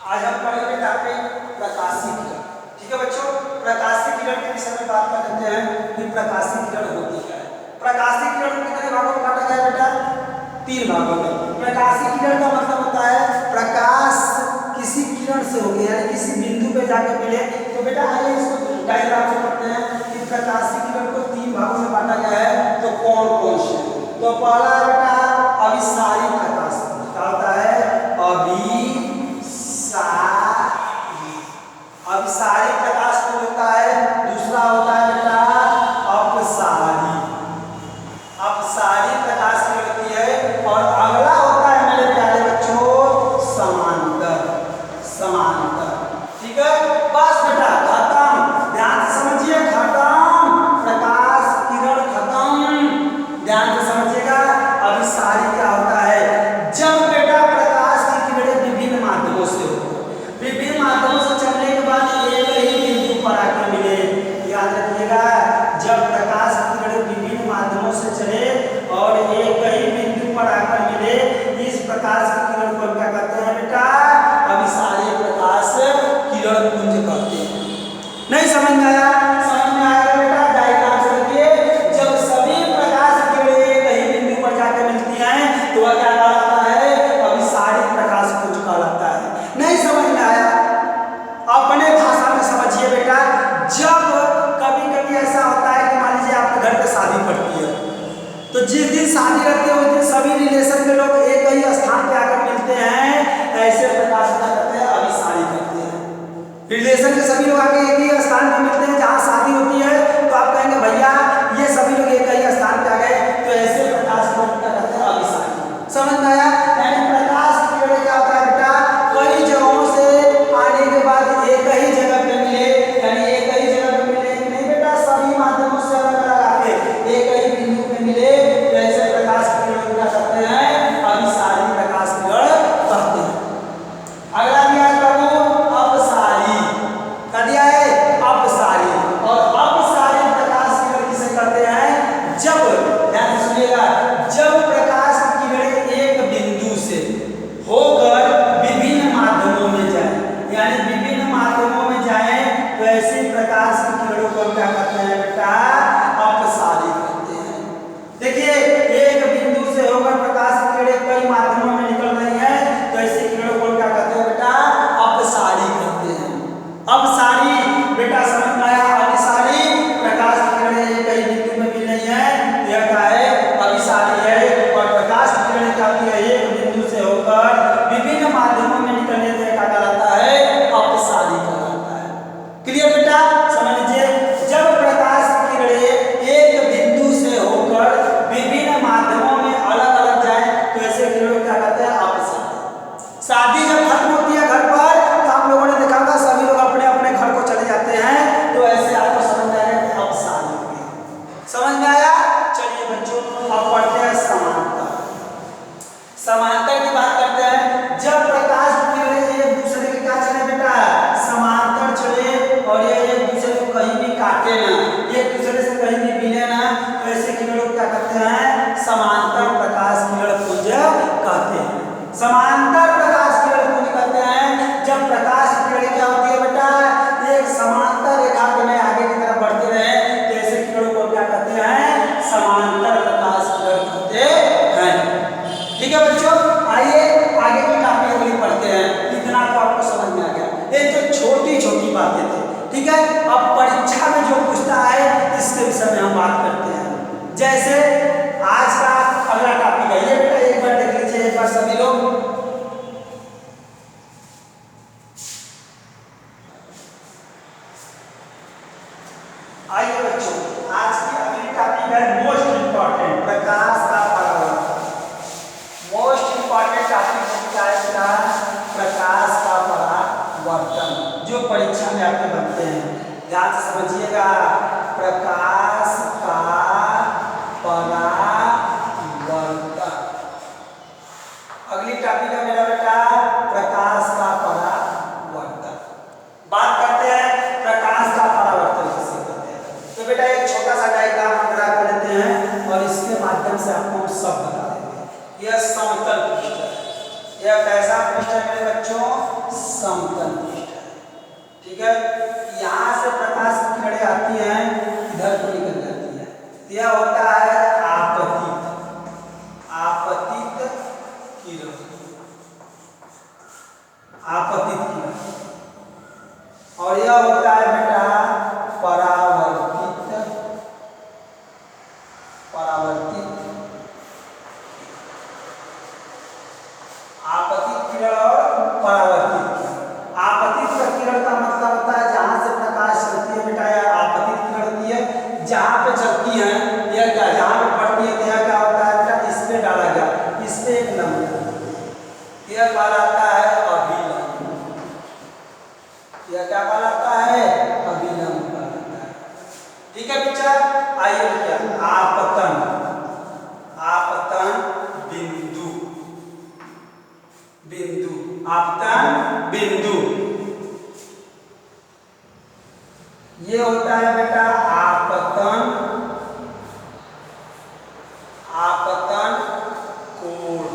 आज हम पढ़ेंगे टॉपिक प्रकाशीय किरण। ठीक है बच्चों, प्रकाशीय किरण के विषय में बात कर लेते हैं कि प्रकाशीय किरण होती क्या है। प्रकाशीय किरण को कितने भागों में बांटा गया बेटा? 3 भागों में। प्रकाशीय किरण का मतलब होता है प्रकाश किसी किरण से हो गया, यानी किसी बिंदु पे जाकर मिले। तो बेटा आइए इसको डायग्राम से पढ़ते हैं कि प्रकाशीय किरण को 3 भागों में बांटा गया है। तो कौन कौन से? तो पहला है बेटा अभिसारी प्रकाश, क्या होता है? अभिसारी प्रकाश को होता है। दूसरा होता है बेटा अपसारी, अपसारी प्रकाश की होती है। और अगला होता है मेरे प्यारे बच्चों समांतर, समांतर। ठीक है, बस बेटा खत्म, ध्यान से समझिए, खत्म प्रकाश किरण खत्म, ध्यान से समझिएगा। अभिसारी क्या होता है? जब बेटा प्रकाश की किरणें विभिन्न माध्यमों से होती है, विभिन्न माध्यमों से चलने के बाद एक ही बिंदु पर आकर मिले। याद रखिएगा, जब प्रकाश की किरणें विभिन्न माध्यमों से चले और एक ही बिंदु पर आकर मिले, इस प्रकाश की किरण को क्या कहते हैं बेटा? अभिसारी प्रकाश किरण पुंज कहते हैं। नहीं समझ में आया? समझ में आया बेटा? डायग्राम से देखिए, जब सभी प्रकाश की किरणें एक ही बिंदु पर जाकर मिलती हैं तो वह क्या कहलाता है? अभिसारी प्रकाश पुंज कहलाता है। नहीं समझ में आया? अपने भाषा में समझिए बेटा। जब कभी कभी ऐसा होता है कि मान लीजिए आपके घर पे शादी पड़ती है, तो जिस दिन शादी रहती है उस दिन सभी रिलेशन के लोग एक ही स्थान पे आकर मिलते हैं, ऐसे प्रकाश क्या करते हैं? अभिसारी करते हैं। रिलेशन के सभी लोग आके एक ही स्थान पे मिलते हैं जहाँ शादी होती है, तो आप कहेंगे भैया ये सभी लोग एक ही स्थान पे आ गए, तो ऐसे प्रकाश को क्या कहते हैं? अभिसारी। समझ में आया? यानी प्रकाश की किरणें क्या होता है बेटा? कई जगहों से आने के बाद एक ही जगह पे मिले, यानी एक ही जगह पे मिले नहीं बेटा, सभी माध्यमों से अलग अलग आके एक ही बिंदु पे मिले, तो ऐसे प्रकाश की किरण क्या कहते हैं? अभिसारी प्रकाश किरण कहते हैं। अगला दिया है बाबू अपसारी, क्या दिया है? अपसारी। और अपसारी प्रकाश किरण किसे कहते हैं? जब, ध्यान से सुनिएगा, जब प्रकाश की किरणें एक बिंदु से होकर विभिन्न माध्यमों में जाए, यानी विभिन्न माध्यमों में जाए, तो ऐसी प्रकाश की किरणों को क्या कहते हैं बेटा? अपसारी कहते हैं। देखिए, एक बिंदु से होकर प्रकाश की किरणें कई माध्यमों में निकल रही है, तो ऐसी किरणों को क्या कहते हैं बेटा? अपसारी कहते हैं। अपसारी बेटा समझ में आया? अभिसारी प्रकाश की किरणें एक ही बिंदु में मिल रही है, यह क्या है? अभिसारी है। और प्रकाश की किरणें क्या होती है? एक बिंदु से होकर विभिन्न माध्यमों में निकलने से क्या कहलाता है? अपसारी कहलाता है। क्लियर बेटा? समझ लीजिए, जब प्रकाश की किरणें एक बिंदु से होकर विभिन्न माध्यमों में अलग अलग जाए, तो ऐसे किरणों क्या कहते हैं? अपसारी। शादी जब खत्म होती है घर पर, तो आप लोगों ने देखा होगा सभी लोग अपने अपने घर को चले जाते हैं, तो ऐसे आपको समझ में आया कि अपसारी हो गई। समझ में आया? चलिए बच्चों, अब पढ़ते हैं समांतर। समांतर की बात करते हैं। जब प्रकाश की किरणें एक दूसरे के क्या चले बेटा? समांतर चले, और ये एक दूसरे को कहीं भी काटे ना, एक दूसरे से कहीं भी मिले ना, तो ऐसे किरणों को क्या कहते हैं? समांतर प्रकाश किरण पुंज कहते हैं। समांतर प्रकाश किरण पुंज कहते हैं जब प्रकाश की किरणें क्या होती है बेटा? एक समांतर रेखा में आगे की तरफ बढ़ते रहे, तो ऐसे किरणों को क्या कहते हैं? समांतर प्रकाश किरण कहते हैं। ठीक है बच्चों, आइए आगे की टॉपिक अगली पढ़ते हैं। इतना तो आपको समझ में आ गया, ये जो छोटी छोटी बातें थी। ठीक है, अब परीक्षा में जो पूछता है इसके विषय में हम बात करते हैं। जैसे आज का अगला टॉपिक है, ये बेटा एक बार देख लीजिए, एक बार सभी लोग। आइए बच्चों, आज की अगली टॉपिक है मोस्ट इंपॉर्टेंट, प्रकाश का परावर्तन। मोस्ट इंपॉर्टेंट टॉपिक क्या है बेटा? प्रकाश का परावर्तन, जो परीक्षा में आपके बनते हैं। ध्यान से समझिएगा, प्रकाश का परावर्तन। अगली टॉपिक है मेरा बेटा प्रकाश का परावर्तन। बात करते हैं प्रकाश का परावर्तन किसे कहते हैं। तो बेटा एक छोटा सा डायग्राम ड्रा कर लेते हैं और इसके माध्यम से आपको हम सब बता देंगे। यह समतल पृष्ठ है, यह कैसा पृष्ठ है मेरे बच्चों? समतल पृष्ठ है। ठीक है, यहाँ से प्रकाश की किरणें आती हैं, इधर को निकल जाती है। यह होता है आपतित किरण, आपतित किरण। और यह होता है बेटा परावर्तित आपतित किरण और परावर्तित किरण। आपतित किरण का मतलब होता है जहां से प्रकाश चलती है बेटा, यह आपतित किरण होती है। जहां पे चलती है यह क्या, जहां पे पड़ती है यह क्या होता है बेटा, इस पे डाला गया, इस पे एक लंब, यह कहलाता है अभिलंब। यह क्या कहलाता है? अभिलंब कहलाता है। ठीक है बच्चा, आइए क्या आपतन बिंदु, आपतन बिंदु, ये होता है बेटा आपतन कोण।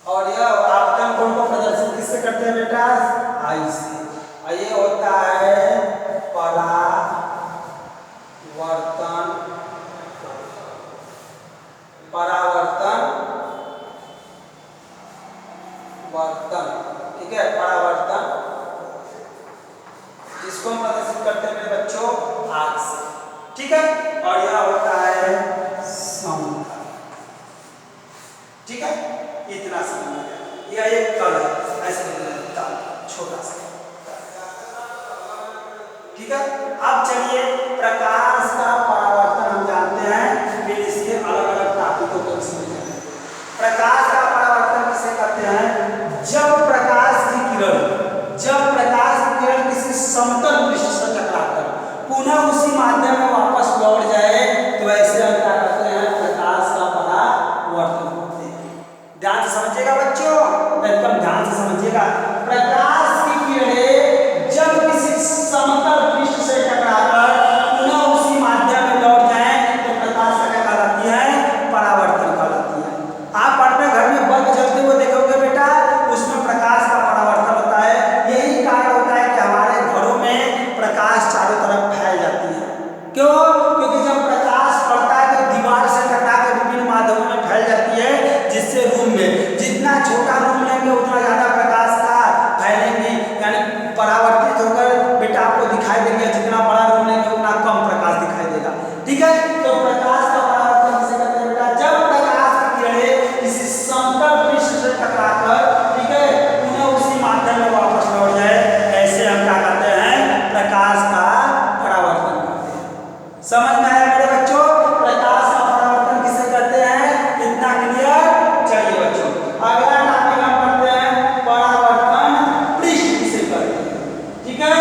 और यह आपतन कोण को प्रदर्शित किससे करते हैं बेटा? आई से। और ये होता है वर्तन। ठीक है, परावर्तन, जिसको हम प्रदर्शित करते हैं मेरे बच्चों आग से। ठीक है, और यह होता है समतल। ठीक है, इतना समझ गया। यह एक तल है, ऐसे छोटा सा। ठीक है, अब चलिए प्रकाश का परावर्तन हम जानते हैं, फिर इसके अलग अलग टॉपिकों को समझेंगे। प्रकाश का परावर्तन किसे कहते हैं? जब प्रकाश की किरण किसी समतल पृष्ठ से टकराकर पुनः उसी माध्यम में वापस लौट जाए तो ऐसे हम क्या कहते हैं? प्रकाश का परावर्तन होते हैं। ध्यान से समझिएगा बच्चों, एकदम ध्यान से समझिएगा। प्रकाश की किरणें जब किसी समतल पृष्ठ से टकराकर पुनः उसी माध्यम में लौट जाए तो प्रकाश का क्या कहलाती है? परावर्तन कहलाती है। आप अपने घर में बल्ब जलते हुए देखोगे बेटा, उसमें प्रकाश का परावर्तन होता है। यही कारण होता है कि हमारे घरों में प्रकाश चारों तरफ फैल जाती है। क्यों? क्योंकि जब प्रकाश पड़ता है तो दीवार से टकरा कर विभिन्न माध्यमों में फैल जाती है, जिससे रूम में जितना छोटा रूम लेंगे उतना ज्यादा प्रकाश का फैलेंगे, यानी परावर्तित होकर बेटा आपको दिखाई देगा। जितना बड़ा रूम लेंगे उतना कम प्रकाश दिखाई देगा। ठीक है, तो प्रकाश का परावर्तन किसे कहते हैं बेटा? जब प्रकाश की किरणें किसी समतल पृष्ठ से टकराकर, ठीक है, पुनः उसी माध्यम में वापस लौट जाए, ऐसे हम क्या कहते हैं? प्रकाश का परावर्तन करते हैं। समझ में आया मेरे बच्चों? प्रकाश का परावर्तन किसे कहते हैं? इतना क्लियर? चलिए बच्चों, अगला टॉपिक हम पढ़ते हैं परावर्तन पृष्ठ किसे कहते हैं। ठीक है,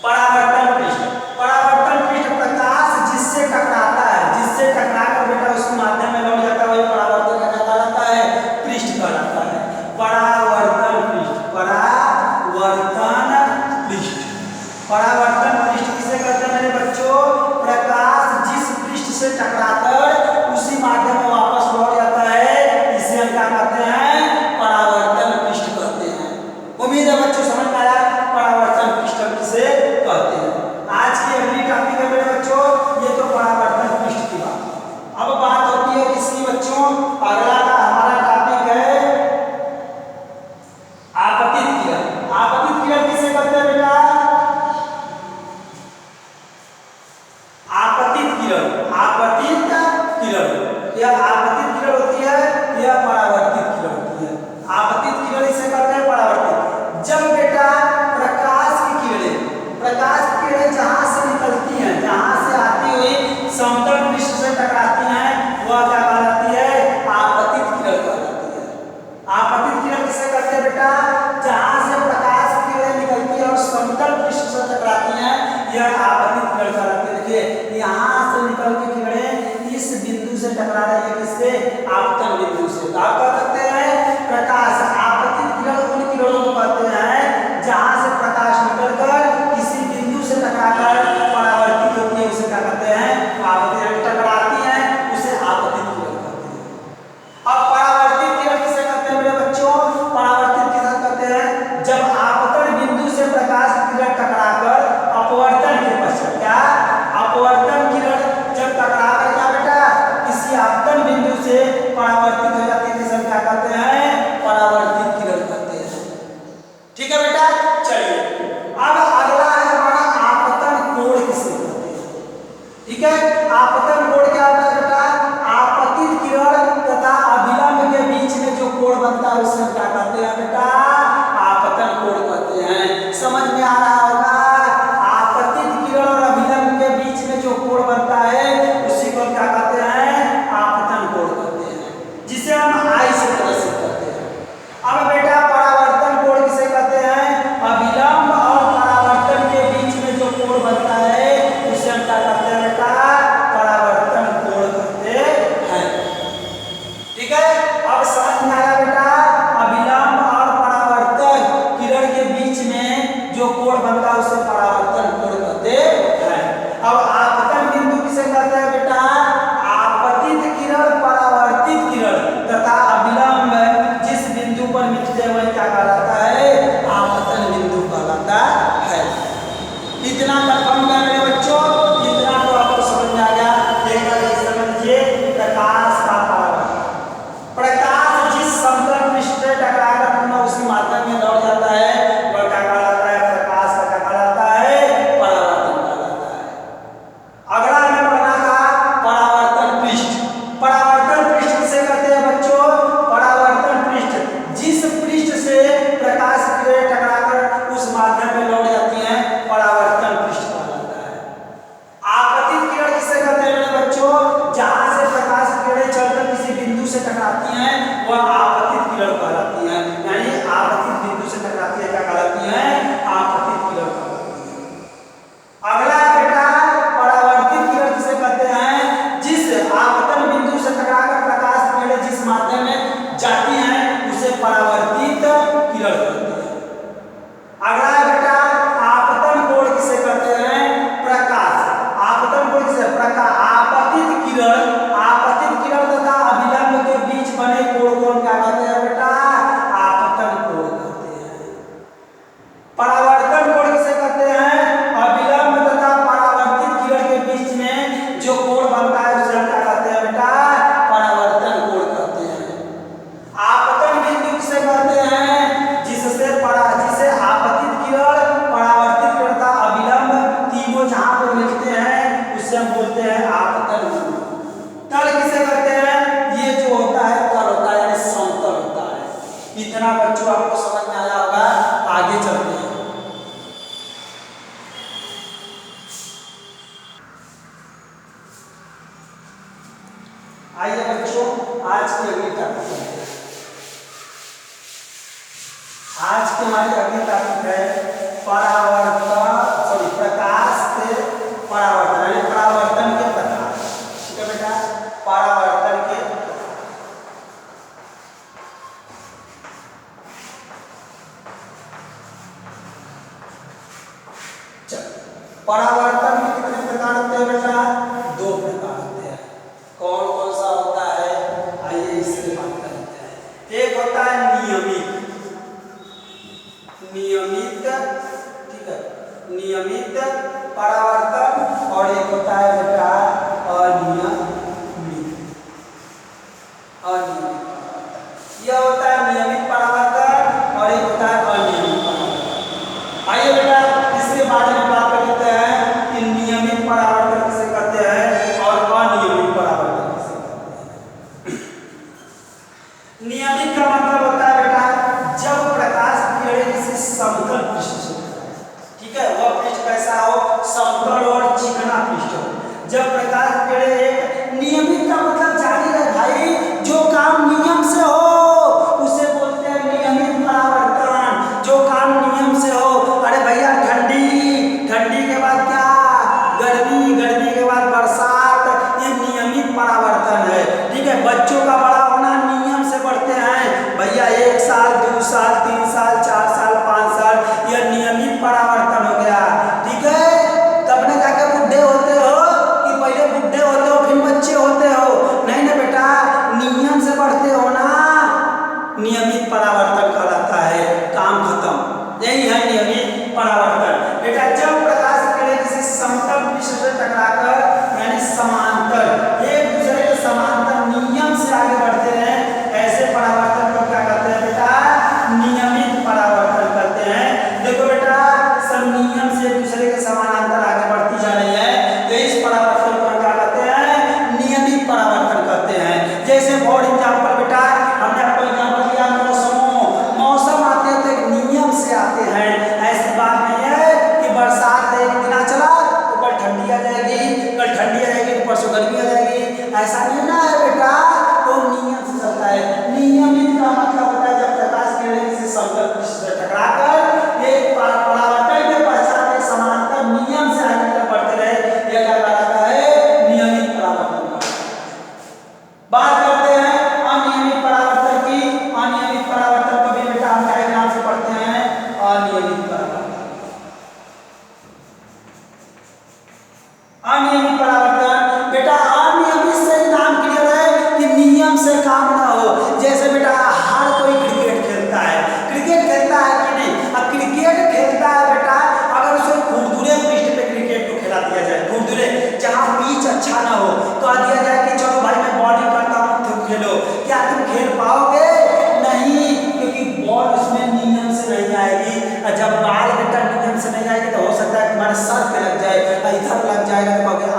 परावर्तन पृष्ठ प्रकाश जिससे टकराता है, जिससे टकराकर बेटा उसी माध्यम में लौट जाता है, वही परावर्तन का कहलाता है, पृष्ठ कहलाता है। परावर्तन पृष्ठ किसे कहते हैं मेरे बच्चों? प्रकाश जिस पृष्ठ से टकराकर उसी माध्यम में वापस लौट जाता है, इसे हम क्या कहते हैं? परावर्तन पृष्ठ कहते हैं। उम्मीद है बच्चों समझ में आया परावर्तन पृष्ठ किसे कहते हैं। आज की अगली टॉपिक है मेरे बच्चों, ये तो परावर्तन पृष्ठ की बात। अब बात होती है किसकी बच्चों? अगला का हमारा टॉपिक है आपतित किरण। आपतित किरण किसे कहते हैं बेटा? आपतित किरण यह आपतित किरण होती है, यह परावर्तित किरण होती है। आपतित किरण इसे कहते हैं परावर्तित। जब बेटा प्रकाश की किरणें जहां से निकलती हैं, जहां से आती हुई समतल पृष्ठ से टकराती हैं, वह क्या कहलाती है? आपतित किरण कहलाती है। आपतित किरण किसे कहते हैं बेटा? जहां से प्रकाश की किरणें निकलती है और समतल पृष्ठ से टकराती हैं, यह आपतित किरण कहलाती है। देखिए, यहाँ से निकल के किरणें इस बिंदु से टकरा रही है, किससे? आपतन बिंदु से। तो आप कह सकते हैं प्रकाश आपतित किरण उन किरणों को कहते हैं जहां से प्रकाश निकलकर किसी बिंदु से टकराकर परावर्तित होती है, उसे क्या कहते हैं? आपतित। टकराती है उसे आपतित किरण कहते हैं। से परावर्तित हो जाती है जिसे हम क्या कहते हैं, परावर्तित किरण कहते हैं। ठीक है बेटा, चलिए अब अगला है हमारा आपतन कोण किसे कहते हैं। ठीक है, आपतन कोण क्या होता है बेटा, आपतित किरण तथा अभिलंब के बीच में जो कोण बनता है उसे हम क्या कहते हैं बेटा, आपतन कोण कहते हैं। समझ में आ रहा होगा, आपतित किरण और अभिलंब के बीच में जो कोण बनता है उसी को क्या कहते हैं, आपतन कोण कहते हैं, जिसे हम आई से प्रदर्शित करते हैं। अब बेटा परावर्तन कोण किसे कहते हैं, अभिलंब और परावर्तन के बीच में जो कोण बनता है उसे हम क्या कहते हैं बेटा, परावर्तन कोण कहते हैं। ठीक है, अब समझ में आया बेटा, अभिलंब और परावर्तन किरण के बीच में जो कोण बनता है उसे परावर्तन कोण कहते हैं। अब आपतन बिंदु किसे कहते हैं बेटा, आपतित किरण, परावर्तित किरण तथा अभिलंब जिस बिंदु पर मिलते हैं वह क्या कहलाता है, आपतन बिंदु कहलाता है। इतना कंफर्म है मेरे बच्चों, इतना तो आपको समझ में आ गया। एक बार ये समझिए, प्रकाश का परावर्तन, प्रकाश जिस समतल पृष्ठ से टकराकर पुनः उसी माध्यम में लौट जाता है वह क्या कहलाता है, प्रकाश का क्या कहलाता है, परावर्तन कहलाता है। अगला हमें पढ़ना था परावर्तन पृष्ठ। परावर्तन पृष्ठ किसे कहते हैं बच्चों, परावर्तन पृष्ठ जिस पृष्ठ से प्रकाश किरणें टकराकर उस माध्यम में लौट जाती हैं परावर्तन पृष्ठ कहलाता है। आपतित किरण किसे कहते हैं मेरे बच्चों, जहां से प्रकाश किरणें चलकर किसी बिंदु से टकराती हैं वह आपतित किरण कहलाती हैं, यानी आपतित बिंदु से टकराती है क्या कहलाती हैं, आपतित किरण कहलाती है। अगला है बेटा परावर्तित किरण किसे कहते हैं, जिस आपतन बिंदु से टकराकर प्रकाश किरणें जिस माध्यम में जाती हैं उसे परावर्तित किरण कहते हैं। अगला है बेटा आपतन कोण किसे कहते हैं, प्रकाश, आपतन कोण किसे, प्रकाश, आपतित किरण तथा अभिलंब के बीच बने कोण को क्या कहते हैं बेटा, आपतन कोण कहते हैं। परावर्तन कोण किसे कहते हैं, अभिलंब तथा परावर्तित किरण के बीच में जो कोण बनता है उसे हम क्या कहते हैं बेटा, परावर्तन कोण कहते हैं। आपतन बिंदु किसे कहते हैं, जिसे आपतित किरण, परावर्तित किरण तथा अभिलंब तीनों जहां पर मिलते हैं उससे हम बोलते हैं आपतन बिंदु। तल किसे कहते हैं, ये जो होता है तल होता है यानी समतल होता है। इतना बच्चों आपको समझ में आया होगा, आगे चलते हैं। आइए बच्चों आज की अगली टॉपिक है, आज के हमारी अगली टॉपिक है प्रकाश से परावर्तन, यानी परावर्तन के प्रकार। ठीक है बेटा, परावर्तन के परावर्तन के कितने प्रकार होते हैं बेटा, दो प्रकार होते हैं। कौन कौन सा होता है, आइए इसके बात करते हैं। एक होता है नियमित, ठीक है, नियमित परावर्तन, और एक होता है बेटा अनियमित। यह होता है नियमित परावर्तन और एक होता है अनियमित परावर्तन। आइए बेटा इसके बारे में बात कर लेते हैं कि नियमित परावर्तन किसे कहते हैं और अनियमित परावर्तन किसे कहते हैं। नियमित का मतलब होता है बेटा जब प्रकाश किरणें किसी समतल पृष्ठ से, ठीक है, वह पृष्ठ कैसा हो, समतल और चिकना पृष्ठ हो। जब प्रकाश किरणें एक नियमित का मतलब जारी है भाई, जो काम नियम से हो उसे बोलते हैं नियमित परावर्तन, जो काम नियम से हो। अरे भैया ठंडी के बाद क्या, गर्मी के बाद बरसात, ये नियमित परावर्तन है। ठीक है, बच्चों का बड़ा होना नियम से बढ़ते हैं भैया, 1 साल 2 साल 3 साल 4 साल 5 साल, यह नियमित परावर्तन हो गया। ठीक है, तब न जाकर बुढ़े होते हो कि पहले बुढ़े होते हो फिर बच्चे होते हो, नहीं ना बेटा, नियम से बढ़ते हो ना, नियमित परावर्तन कहलाता है। काम खत्म, यही है नियमित परावर्तन। बेटा जब प्रकाश किरणें किसी समतल पृष्ठ से टकराकर यानी समांतर, एक दूसरे के समांतर नियम से जैसे फॉर एग्जाम्पल बेटा हमने आपको एग्जाम्पल दिया मौसमों, मौसम आते हैं तो एक नियम से आते हैं। ऐसी बात नहीं है कि बरसात एक दिन चला तो कल ठंडी आ जाएगी, कल ठंडी आ जाएगी तो परसों गर्मी आ जाएगी, ऐसा नहीं ना है बेटा। तो नियम से चलता है। नियमित का मतलब होता है जब प्रकाश किरण किसी समतल पृष्ठ से टकराकर एक परावर्तन के पश्चात एक समांतर नियम से आगे की तरफ बढ़ते रहे, यह क्या कहलाता है? नियमित परावर्तन। बात करते हैं अनियमित परावर्तन की। अनियमित परावर्तन को भी बेटा हम डायग्राम से पढ़ते हैं। अनियमित परावर्तन, अनियमित परावर्तन बेटा अनियमित से नाम क्लियर है कि नियम से काम ना हो। जैसे बेटा हर कोई क्रिकेट खेलता है, क्रिकेट खेलता है कि नहीं? अब क्रिकेट खेलता है बेटा, अगर उसे खुरदुरे पृष्ठ पे क्रिकेट को खिला दिया जाए, खुरदुरे जहां पिच अच्छा ना हो तो आ दिया जाए कि चलो भाई मैं बॉलिंग करता हूं तुम खेलो, क्या तुम खेल पाओगे? नहीं, क्योंकि बॉल उसमें नियम से नहीं आएगी। और जब बॉल बेटा नियम से नहीं आएगी तो हो सकता है तुम्हारे सर पे लग जाए, इधर लग जाएगा तो कहोगे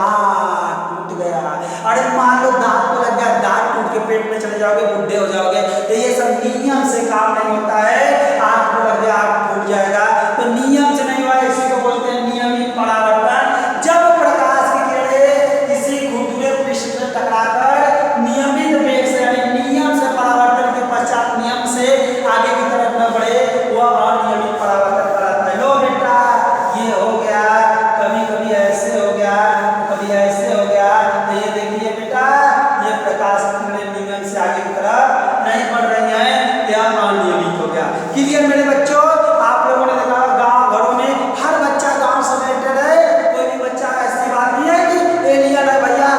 टूट गया। अरे मान लो दांत पे लग गया, दांत टूट के पेट में चले जाओगे, बुढ़े हो जाओगे। तो ये सब नियम से काम नहीं होता है। आंख पे लग गया, आंख फूट जाएगा, तो नियम से नहीं हुआ, इसी को बोलते हैं नियमित परावर्तन। जब प्रकाश की किरणें किसी खुरदुरे पृष्ठ से टकराकर नियमित वेग से यानी नियम से परावर्तन के पश्चात नियम से आगे की तरफ न बढ़े, वह अनियमित परावर्तन कहलाता है। लो बेटा ये हो गया, कभी कभी ऐसे हो गया, कभी ऐसे हो गया। तो ये देखिए बेटा ये प्रकाश की किरणें नियम से आगे की तरफ नहीं बढ़ रही हैं, यह अनियमित हो गया। क्लियर मेरे बच्चों? आप लोगों ने देखा गांव घरों में हर बच्चा गांव से रिलेटेड है, कोई भी बच्चा ऐसी बात नहीं है कि एलियन है भैया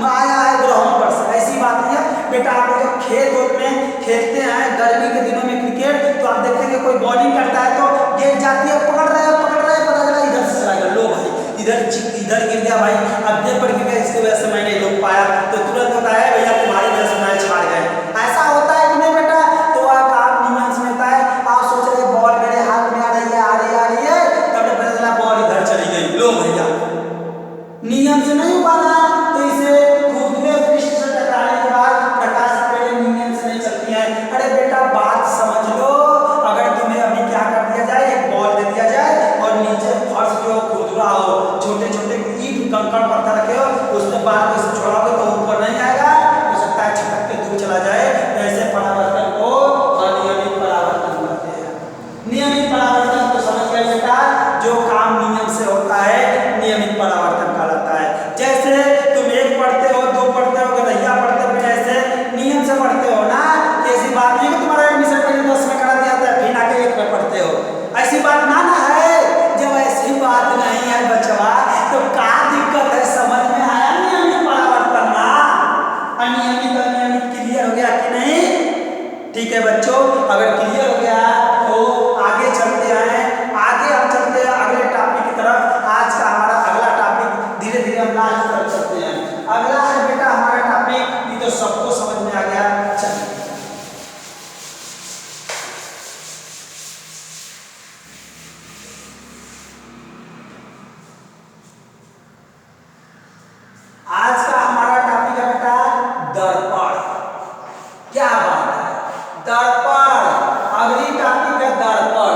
आया है ग्रहों पर से, ऐसी बात नहीं है बेटा। आप लोग जब खेत में खेलते हैं गर्मी के दिनों में क्रिकेट, तो आप देखेंगे कोई बॉलिंग करता है तो गेंद जाती है, पकड़ रहे हैं पता चला इधर से चला गया, लो भाई इधर गिर गया भाई, अब देख पर गिर गया, इसकी वजह से मैंने रोक पाया, तो तुरंत होता है भैया तुम्हारी वजह से मैच हार गए। ऐसा होता है कि नहीं बेटा? तो वह काम नियम से होता है। आप सोच रहे बॉल मेरे हाथ में आ रही है, आ रही है, तब पता चला बॉल इधर चली गई, लो भैया नियम से नहीं हुआ ना। तो इसे खुरदुरे पृष्ठ से टकराने के बाद प्रकाश की किरणें नियम से नहीं चलती हैं। अरे बेटा बात समझ लो, अगर तुम्हें अभी क्या कर दिया जाए, एक बॉल दे दिया जाए और नीचे फर्श जो खुरदुरा हो, छोटे छोटे ईंट कंकड़ पत्थर रखे हो, उसमें बाल को इसे छोड़ोगे तो ऊपर नहीं आएगा, हो सकता है छटक के दूर चला जाए। ऐसे परावर्तन को अनियमित परावर्तन कहते हैं। नियमित परावर्तन तो समझ गए बेटा, जो काम नियम से होता है नियमित परावर्तन कहलाता है। जैसे तुम एक पढ़ते हो, दो पढ़ते हो, गधैया पढ़ते हो, फिर ऐसे नियम से पढ़ते हो ना। ऐसी बात नहीं कि तुम्हारा एडमिशन पहले 10 में करा दिया था फिर आके 1 में पढ़ते हो, ऐसी बात ना है। जब ऐसी बात नहीं है बचवा तो क्या दिक्कत है? समझ में आया नियमित परावर्तन ना? अनियमित अनियमित क्लियर हो गया कि नहीं? ठीक है बच्चों, अगर क्लियर हो गया तो आगे चलते हैं। आगे हम चलते हैं अगले टॉपिक की तरफ। आज का हमारा अगला टॉपिक धीरे धीरे हम लास्ट कर सकते हैं। अगला है बेटा हमारा टॉपिक, ये तो सबको समझ में आ गया। चलिए आज का हमारा टॉपिक है बेटा दर्पण। क्या बात है? दर्पण, अगली टॉपिक है दर्पण।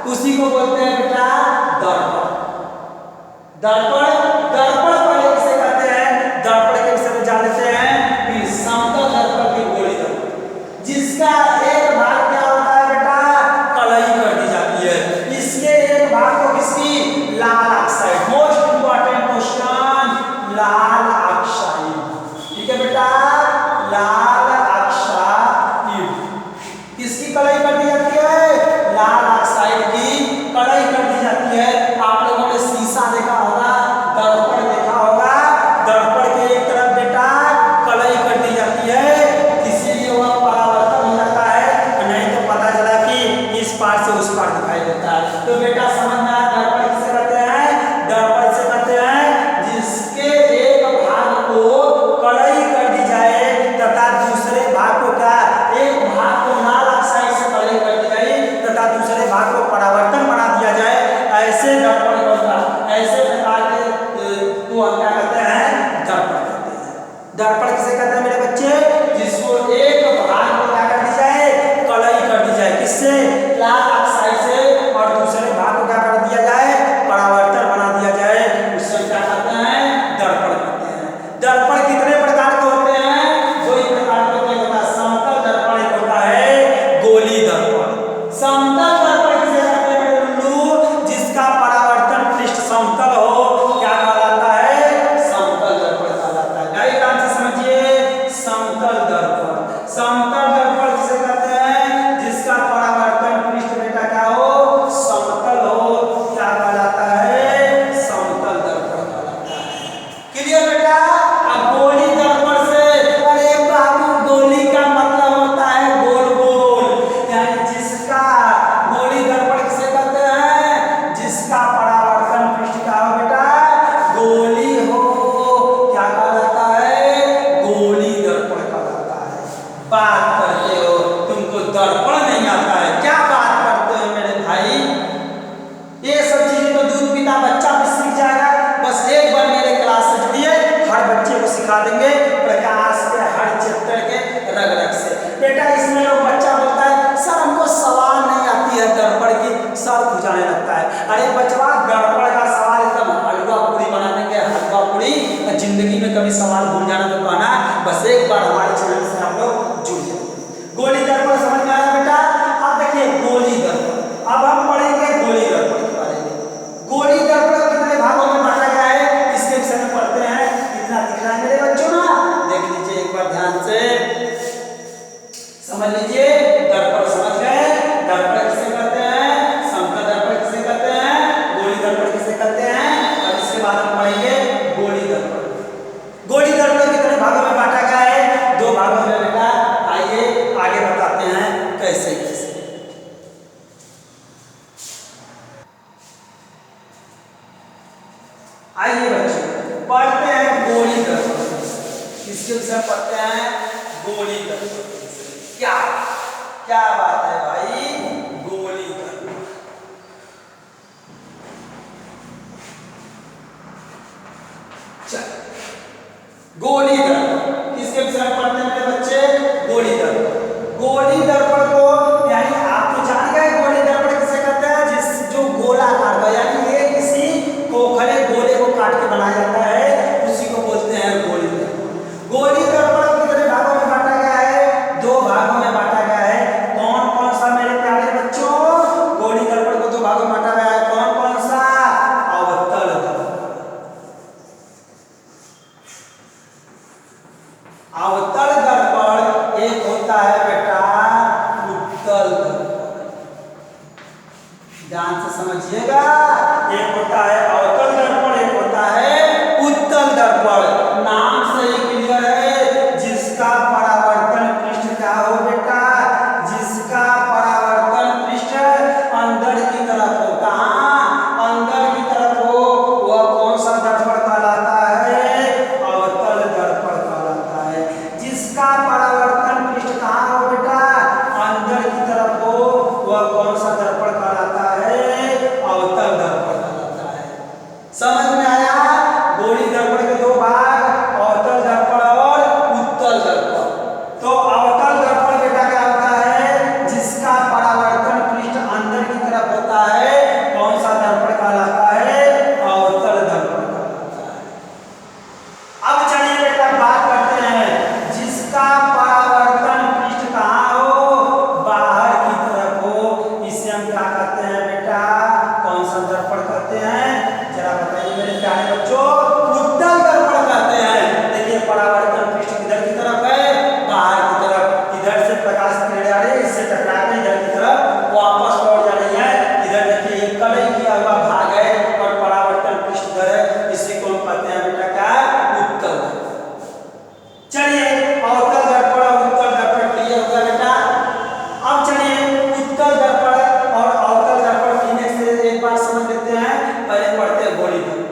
उसी को बोलते हैं बेटा दर्पण। दर्पण दर्पण पहले किसे कहते हैं, दर्पण के विषय में जान लेते हैं कि समतल दर्पण की गोली दर्पण, जिसका एक भाग क्या होता है बेटा, कलई कर दी जाती है। इसके एक भाग को किसकी, लाल ऑक्साइड, मोस्ट इंपॉर्टेंट क्वेश्चन, लाल ऑक्साइड, ठीक है बेटा, लाल ऑक्साइड किसकी कलई कर दी जाती है, लाल ऑक्साइड की कलई कर दी जाती है। आप लोगों ने शीशा देखा होगा, दर्पण देखा होगा, दर्पण के एक तरफ बेटा कलई कर दी जाती है, इसीलिए वह परावर्तन हो जाता है, नहीं तो पता चला कि इस पार से उस पार दिखाई देता है। तो बेटा समझना, दर्पण किसे कहते हैं, दर्पण से कहते हैं जिसके एक भाग को कलई कर दी जाए तथा दूसरे भाग को क्या, एक भाग को लाल ऑक्साइड से कलई कर दी जाए तथा दूसरे भाग को परावर्तन बना दिया जाए, ऐसे दर्पण होता है। ऐसे प्रकार के को हम क्या कहते हैं, दर्पण कहते हैं। दर्पण किसे कहते हैं मेरे बच्चे, जिसको एक भाग को क्या कर दी जाए, कलई कर दी जाए, किससे, लाल ऑक्साइड से, और दूसरे भाग को क्या कर दिया जाए, परावर्तन बना दिया जाए, उससे क्या कहते हैं, दर्पण कहते हैं। दर्पण कितने प्रकार के होते हैं, दो ही प्रकार के होते हैं, होता है समतल दर्पण, एक होता है गोली दर्पण। समतल दर्पण किसे कहते हैं मेरे बंधु, जिसका परावर्तन पृष्ठ समतल हो, क्या कहलाता है, समतल दर्पण कहलाता है। गाइस ध्यान से समझिए, समतल दर्पण, समतल दर्पण किसे कहते हैं, जिसका परावर्तन पृष्ठ बेटा क्या हो, समतल हो, क्या कहलाता है, समतल दर्पण कहलाता है। क्लियर बेटा। अब गोली दर्पण से, अरे बाबू गोली का मतलब होता है गोल गोल, यानी जिसका, गोली दर्पण किसे कहते हैं, जिसका परावर्तन पृष्ठ क्या हो बेटा, गोली हो, क्या कहलाता है, गोली दर्पण कहलाता है। बात करते हो, तुमको दर्पण नहीं आता है, क्या बात करते हो मेरे भाई, ये सब चीजें तो दूध पीता बच्चा भी सीख जाएगा। बस एक बार मेरे क्लास से जुड़िए, हर बच्चे को सिखा देंगे प्रकाश के हर चैप्टर के रग रग से। बेटा इसमें लोग बच्चा बोलता है सर हमको सवाल नहीं आती है दर्पण की, सर खुजाने लगता है। अरे बचवा, दर्पण का सवाल एकदम हलवा पूरी बना देंगे, हलवा पूरी। जिंदगी में कभी सवाल भूल जाना तो कहना, बस एक बार हमारे चैनल से आप लोग जुड़ जाए। गोली दर्पण समझ में आया बेटा। अब देखिए गोली दर्पण, अब हम पढ़ेंगे गोली दर्पण के बारे में। गोली दर्पण कितने भागों में बांटा गया है, इसके विषय में पढ़ते हैं। कितना दिख रहा है मेरे बच्चों ना, देख लीजिए एक बार ध्यान से समझ लीजिए। दर्पण समझ गए, दर्पण किसे कहते हैं, समतल दर्पण किसे कहते हैं, गोली दर्पण किसे कहते हैं, और इसके बाद हम पढ़ेंगे गोली दर्पण। गोली दर्पण कितने भागों में बांटा गया है, दो भागों में बेटा। आइए आगे बताते हैं कैसे कैसे। आइए बच्चों पढ़ते हैं गोली दर्पण, किसके विषय पढ़ते हैं, गोली दर्पण। क्या क्या बात है भाई, गोली दर्पण। चल गोली दर्पण किसके विषय में पढ़ते हैं मेरे बच्चे, गोली दर्पण। गोली दर्पण को, यानी आप तो जान गए गोली दर्पण किसे कहते हैं, जिस जो गोलाकार का, यानी ये किसी खोखले गोले को काट के बनाया जाता है, उसी को बोलते हैं गोली दर्पण। गोली दर्पण कितने भागों में बांटा गया है, दो भागों में बांटा गया है। कौन कौन सा मेरे प्यारे बच्चों, गोली दर्पण को दो भागों में बांटा गया है, कौन कौन सा, अवतल दर्पण, अवतल दर्पण एक होता है बेटा उत्तल दर्पण, ध्यान से समझिएगा। एक होता है अवतल दर्पण, एक होता है उत्तल दर्पण। नाम से ही क्लियर है, जिसका परावर्तन पृष्ठ क्या हो बेटा, जिसका परावर्तन पृष्ठ अंदर की तरफ हो, कहाँ, अंदर की तरफ हो, वह कौन सा दर्पण कहलाता है, अवतल दर्पण कहलाता है। जिसका परावर्तन पृष्ठ कहाँ हो बेटा, अंदर की तरफ हो, वह कौन सा दर्पण कहलाता है, अवतल दर्पण कहलाता है। समझ में आया। गोली दर्पण के दो भाग, समदर्पण कहते हैं? जरा बताइए मेरे प्यारे बच्चों, उत्तल दर्पण कहते हैं। देखिए परावर्तन पृष्ठ किधर की तरफ है? बाहर की तरफ। इधर से प्रकाश की किरणें आ रही है, इससे टकरा के इधर की तरफ वापस लौट जा रही है। इधर देखिए ये कलई किया हुआ भाग है और परावर्तन पृष्ठ इधर है, इसी को हम कहते हैं बेटा क्या? उत्तल दर्पण। चलिए अवतल दर्पण और उत्तल दर्पण क्लियर होगा बेटा। अब चलिए उत्तल दर्पण और अवतल दर्पण पीने से एक बार समझ लेते हैं। पहले पढ़ते हैं गोली दर्पण।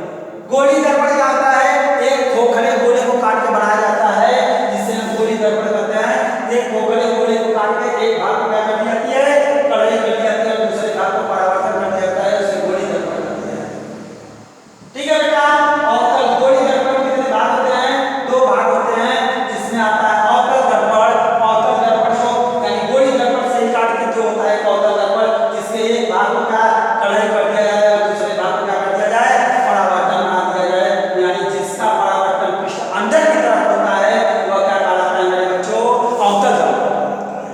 गोली दर्पण क्या होता है? एक खोखले गोले को काट के बनाया जाता है, जिसे हम गोली दर्पण कहते हैं। एक खोखले गोले को काट के एक भाग को क्या कर दी जाती है? कढ़ाई कर दी जाती है, दूसरे भाग को परावर्तन कर दिया जाता है, उसे गोली दर्पण कहते हैं। ठीक है बेटा। अवतल गोली दर्पण के कितने भाग होते हैं? दो भाग होते हैं, जिसमें आता है अवतल दर्पण। अवतल दर्पण को यानी गोली दर्पण से ही काट के जो होता है अवतल दर्पण, जिसके एक भाग को क्या कढ़ाई कर दिया जाए और दूसरे भाग को क्या कर दिया जाए? परावर्तन बना दिया जाए। यानी जिसका परावर्तन पृष्ठ अंदर की तरफ होता है वह क्या कहलाता है मेरे बच्चों? अवतल दर्पण कहलाता है।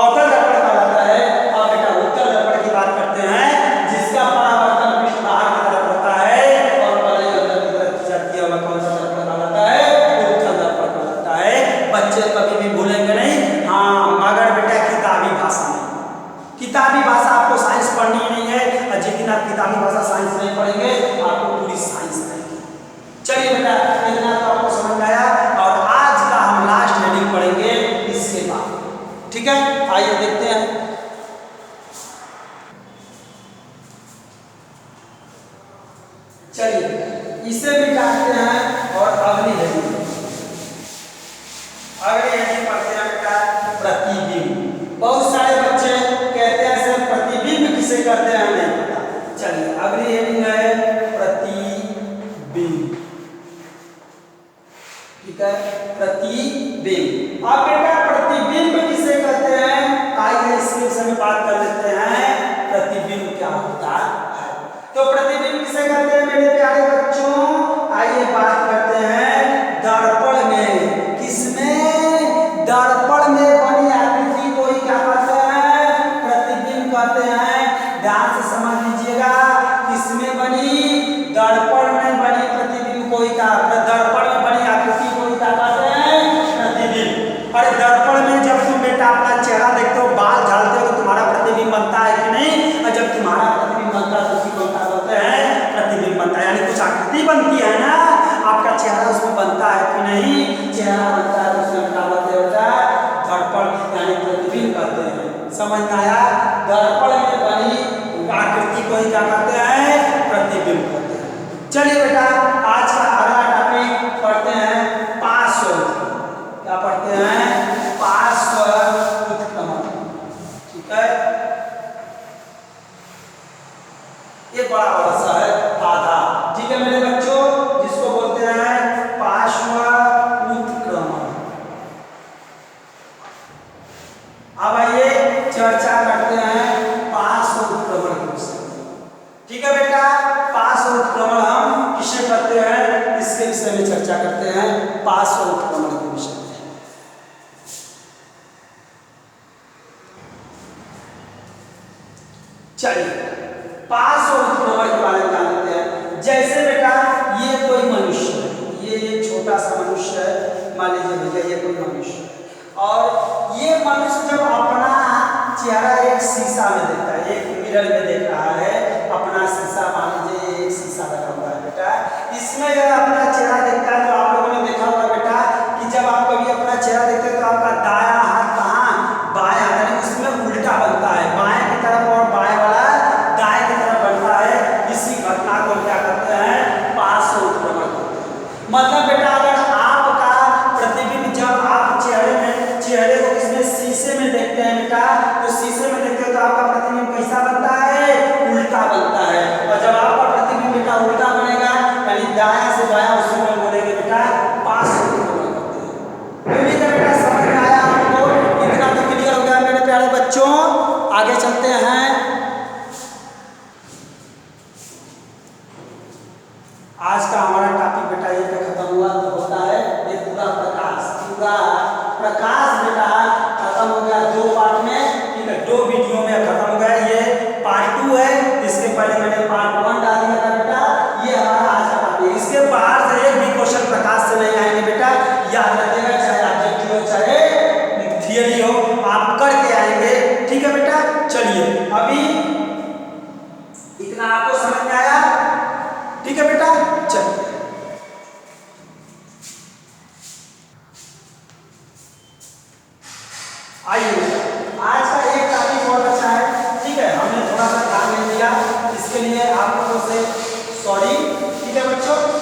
अवतल दर्पण कहलाता है। अब बेटा उत्तल दर्पण की बात करते हैं, जिसका परावर्तन पृष्ठ बाहर की तरफ होता है और कढ़ाई अंदर की तरफ जाती है, वह कौन सा दर्पण कहलाता है? उत्तल दर्पण कहलाता है। बच्चे कभी भी भूलेंगे नहीं, हाँ, मगर बेटा किताबी भाषा में। किताबी भाषा आपको साइंस पढ़नी ही नहीं है, और जिस दिन आप किताबी भाषा साइंस नहीं पढ़ेंगे आपको पूरी साइंस रहेगी। चलिए बेटा इतना तो आपको समझ में आया, और आज का हम लास्ट हेडिंग पढ़ेंगे इसके बाद। ठीक है, आइए देखते हैं। चलिए इसे भी काटते हैं और अगली हेडिंग पढ़ते हैं बेटा प्रतिबिंब। बहुत सारे बच्चे कहते हैं सर प्रतिबिंब किसे कहते हैं नहीं पता। चलिए अगली हेडिंग है प्रतिबिंब। ठीक है, प्रतिबिंब। अब बेटा प्रतिबिंब किसे कहते हैं? आइए इसके विषय में बात कर लेते हैं, प्रतिबिंब क्या होता है। तो प्रतिबिंब किसे कहते हैं मेरे प्यारे बच्चों? आइए बात करते हैं दर्पण में। किसमें? दर्पण में बनी आकृति को ही क्या कहते हैं? प्रतिबिंब कहते हैं। ध्यान से समझ लीजिएगा, किसमें बनी? दर्पण में बनी प्रतिबिंब को ही दर्पण में बनी आकृति को ही क्या कहते हैं? प्रतिबिंब। अरे दर्पण में जब तुम बेटा अपना चेहरा देखते हो, बाल झाड़ते हो, तो तुम्हारा प्रतिबिंब बनता है कि नहीं? और जब तुम्हारा प्रतिबिंब बनता है तो उसी को क्या बोलते हैं? प्रतिबिंब बनता है। यानी कुछ आकृति बनती है ना, आपका चेहरा उसमें बनता है कि नहीं? चेहरा बनता है तो उसमें क्या बोलते हैं? दर्पण यानी प्रतिबिंब कहते हैं। समझ में आया? दर्पण में बनी आकृति को ही क्या कहते हैं? प्रतिबिंब कहते हैं। चलिए बेटा आज का अगला टॉपिक पढ़ते हैं पार्श्व उत्क्रमण। क्या पढ़ते हैं? पार्श्व उत्क्रमण। ठीक है, ये बड़ा वर्षा है आधा। ठीक है मेरे बच्चों, जिसको बोलते हैं पार्श्व उत्क्रमण। अब आइए चर्चा करते हैं पार्श्व उत्क्रमण के विषय में। ठीक है बेटा, पार्श्व उत्क्रमण हम किसे करते हैं इसके विषय में चर्चा करते हैं, पार्श्व उत्क्रमण के विषय में। चलिए पार्श्व उत्क्रमण के बारे में जान लेते हैं। जैसे बेटा ये कोई मनुष्य है, ये एक छोटा सा मनुष्य है, मान लीजिए भैया ये कोई मनुष्य है, और ये मनुष्य जब अपना चेहरा एक शीशा में देखता है, एक मिरर में देख रहा है अपना शीशा, मान लीजिए एक शीशा लगा हुआ है बेटा, इसमें जब अपना चेहरा देखता है तो आप लोगों ने देखा होगा बेटा कि जब आप कभी अपना चेहरा देखते हैं तो आपका दायां हाथ कहाँ? बायां हाथ, यानी उसमें उल्टा बनता है, बाएं की तरफ और बाएं वाला दाएं की तरफ बनता है। इसी घटना को क्या करते हैं? पार्श्व उत्क्रमण कहते हैं। मतलब बेटा अगर आपका प्रतिबिंब जब आप चेहरे को किसमें? शीशे में देखते हैं बेटा, तो शीशे में देखते हो तो आपका प्रतिबिंब कैसा बनता है? उल्टा बनता है। और जब आपका प्रतिबिंब बेटा उल्टा बनेगा यानी दायां से बायां, उसी में बोलेंगे बेटा पार्श्व उत्क्रमण करते हैं। उम्मीद है बेटा समझ में आया आपको, इतना तो क्लियर हो गया मेरे प्यारे बच्चों। आगे चलते हैं। आज का हमारा टॉपिक बेटा ये पे खत्म हुआ तो होता है ये पूरा प्रकाश बेटा खत्म हो गया 2 पार्ट में। ठीक है, 2 वीडियो में खत्म हो गया। ये पार्ट 2 है, इसके पहले मैंने पार्ट 1 डाल दिया था बेटा, ये हमारा आज का टॉपिक। इसके बाहर से एक भी क्वेश्चन प्रकाश से नहीं आएंगे बेटा, याद रखिएगा, चाहे ऑब्जेक्टिव हो चाहे थियरी हो, आप करके आएंगे, ठीक है बेटा। चलिए अभी इतना आपको समझ में आया, ठीक है बेटा। चलिए आइए, आज का एक टॉपिक बहुत अच्छा है, ठीक है, हमने थोड़ा सा ध्यान नहीं दिया, इसके लिए आप लोगों से सॉरी, ठीक है बच्चों।